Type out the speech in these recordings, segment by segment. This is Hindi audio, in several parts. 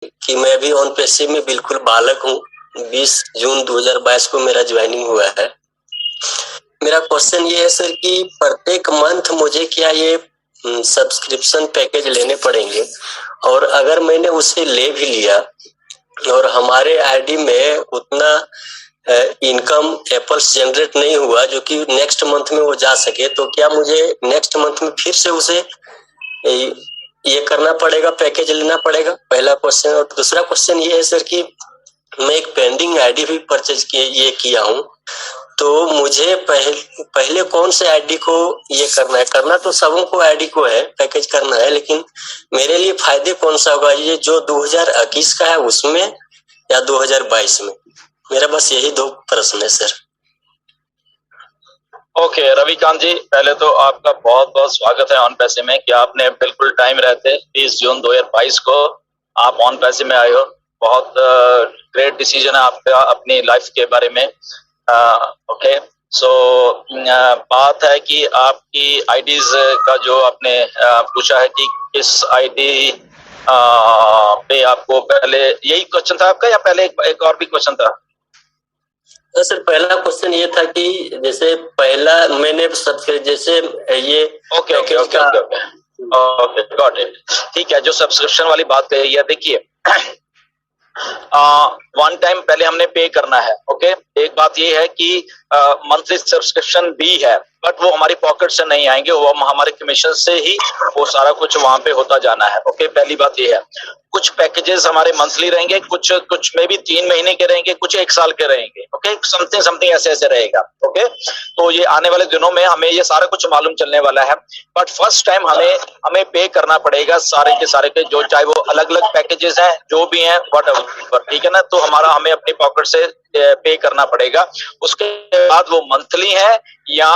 कि मैं भी ऑन पैसिव में बिल्कुल बालक हूँ। 20 जून 2022 को मेरा ज्वाइनिंग हुआ है। मेरा क्वेश्चन ये है सर कि प्रत्येक मंथ मुझे क्या ये सब्सक्रिप्शन पैकेज लेने पड़ेंगे, और अगर मैंने उसे ले भी लिया और हमारे आईडी में उतना इनकम एप्पल्स जनरेट नहीं हुआ जो कि नेक्स्ट मंथ में वो जा सके, तो क्या मुझे नेक्स्ट मंथ में फिर से उसे ये करना पड़ेगा, पैकेज लेना पड़ेगा? पहला क्वेश्चन। और दूसरा क्वेश्चन ये है सर कि मैं एक पेंडिंग आईडी भी परचेज किया हूँ, तो मुझे पहले कौन से आईडी को ये करना है? करना तो सबों को आईडी को है, पैकेज करना है, लेकिन मेरे लिए फायदे कौन सा होगा, ये जो 2021 का है उसमें या 2022 में? मेरा बस यही दो प्रश्न है सर। ओके रविकांत जी, पहले तो आपका बहुत बहुत स्वागत है ऑन पैसे में कि आपने बिल्कुल टाइम रहते 20 जून 2022 को आप ऑन पैसे में आए हो। बहुत ग्रेट डिसीजन है आपका अपनी लाइफ के बारे में। ओके सो बात है कि आपकी आईडीज का जो आपने पूछा है कि किस आईडी पे आपको, पहले यही क्वेश्चन था आपका या पहले एक और भी क्वेश्चन था? सर पहला क्वेश्चन ये था कि जैसे पहला मैंने सब्सक्राइब जैसे ये ओके गॉट इट। ठीक है, जो सब्सक्रिप्शन वाली बात कही है, देखिए वन टाइम पहले हमने पे करना है। ओके एक बात ये है कि मंथली सब्सक्रिप्शन भी है, बट वो हमारी पॉकेट से नहीं आएंगे, वो हमारे कमीशन से ही वो सारा कुछ वहां पे होता जाना है। ओके पहली बात ये है। कुछ पैकेजेस हमारे मंथली रहेंगे, कुछ में भी 3 महीने के रहेंगे, कुछ 1 साल के रहेंगे। ओके समथिंग ऐसे रहेगा। ओके तो ये आने वाले दिनों में हमें ये सारा कुछ मालूम चलने वाला है, बट फर्स्ट टाइम हमें पे करना पड़ेगा सारे के सारे के, जो चाहे वो अलग अलग पैकेजेस हैं जो भी हैं व्हाटएवर, ठीक है ना। तो हमें अपनी पॉकेट से पे करना पड़ेगा। उसके बाद वो मंथली है या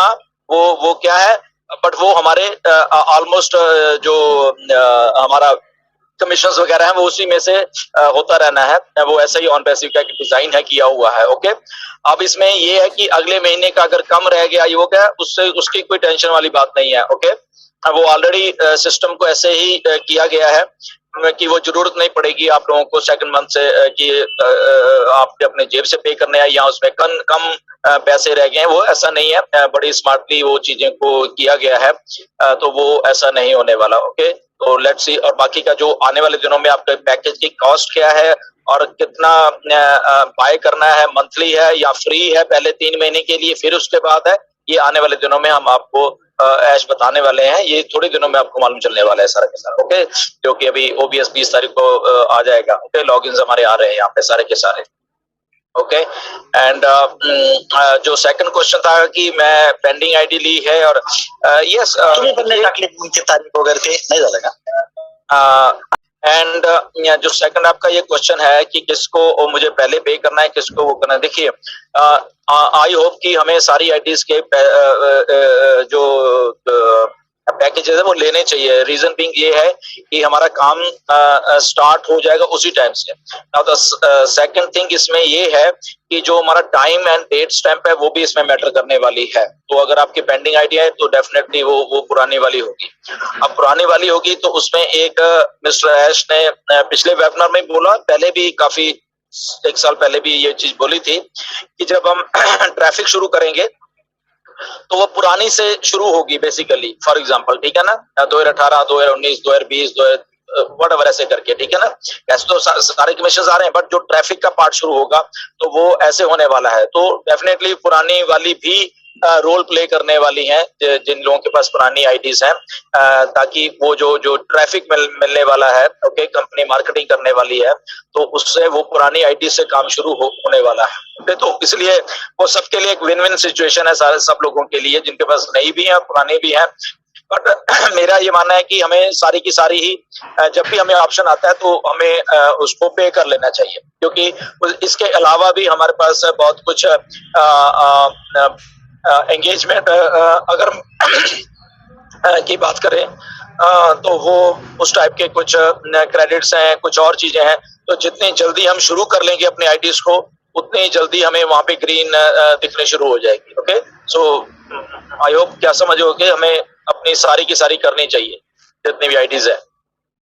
वो क्या है, बट वो हमारे ऑलमोस्ट जो हमारा कमीशंस वगैरह है वो उसी में से होता रहना है। वो ऐसा ही ऑन पैसिव का डिजाइन है, किया हुआ है। ओके अब इसमें ये है कि अगले महीने का अगर कम रह गया ये हो गया, उसकी कोई टेंशन वाली बात नहीं है। ओके वो ऑलरेडी सिस्टम को ऐसे ही किया गया है कि वो जरूरत नहीं पड़ेगी आप लोगों को सेकंड मंथ से कि आप अपने जेब से पे करने आए या उसमें कम पैसे रह गए हैं, वो ऐसा नहीं है। बड़ी स्मार्टली वो चीजें को किया गया है, तो वो ऐसा नहीं होने वाला। ओके तो लेट्स सी। और बाकी का जो आने वाले दिनों में आपके पैकेज की कॉस्ट क्या है और कितना बाय करना है, मंथली है या फ्री है पहले 3 महीने के लिए, फिर उसके बाद है, ये आने वाले दिनों में हम आपको ऐश बताने वाले हैं। ये थोड़े दिनों में आपको मालूम चलने वाला है सारा के सारा। ओके क्योंकि अभी ओबीएस 20 तारीख को आ जाएगा। ओके लॉगिन्स हमारे आ रहे हैं यहाँ पे सारे के सारे। ओके एंड जो सेकंड क्वेश्चन था कि मैं पेंडिंग आईडी ली है और यस तारीख वगैरह थे नहीं डालेगा। एंड जो सेकंड आपका ये क्वेश्चन है कि किसको मुझे पहले पे करना है, किसको वो करना है। देखिए आई होप कि हमें सारी आईडीज के जो पैकेजेस है वो लेने चाहिए। रीजन बिंग ये है कि हमारा काम स्टार्ट हो जाएगा उसी टाइम से। नाउ द सेकंड थिंग इसमें ये है कि जो हमारा टाइम एंड डेट स्टैंप है वो भी इसमें मैटर करने वाली है। तो अगर आपकी पेंडिंग आईडी है तो डेफिनेटली वो पुरानी वाली होगी। अब पुरानी वाली होगी तो उसमें एक मिस्टर ऐश ने पिछले वेबिनार में बोला, पहले भी काफी 1 साल पहले भी ये चीज बोली थी कि जब हम ट्रैफिक शुरू करेंगे तो वो पुरानी से शुरू होगी बेसिकली। फॉर एग्जांपल ठीक है ना, 2018 2019 2020 व्हाटएवर ऐसे करके, ठीक है ना। ऐसे तो सारे कमीशन आ रहे हैं, बट जो ट्रैफिक का पार्ट शुरू होगा तो वो ऐसे होने वाला है। तो डेफिनेटली पुरानी वाली भी रोल प्ले करने वाली हैं जिन लोगों के पास पुरानी आईडीज हैं, ताकि वो जो ट्रैफिक मिलने वाला है, ओके कंपनी मार्केटिंग करने वाली है, तो उससे वो पुरानी आईडी से काम शुरू होने वाला है। ओके तो इसलिए वो सबके लिए एक विन विन सिचुएशन है, सारे सब लोगों के लिए जिनके पास नई भी है पुरानी भी है। बट मेरा ये मानना है कि हमें सारी की सारी ही जब भी हमें ऑप्शन आता है तो हमें उसको पे कर लेना चाहिए, क्योंकि इसके अलावा भी हमारे पास बहुत कुछ एंगेजमेंट अगर की बात करें तो वो उस टाइप के कुछ क्रेडिट्स हैं, कुछ और चीजें हैं। तो जितनी जल्दी हम शुरू कर लेंगे अपने आईडीज को उतनी जल्दी हमें वहां पे ग्रीन दिखने शुरू हो जाएगी। ओके सो आई होप क्या समझ हो कि हमें अपनी सारी की सारी करनी चाहिए जितनी भी आईडीज है।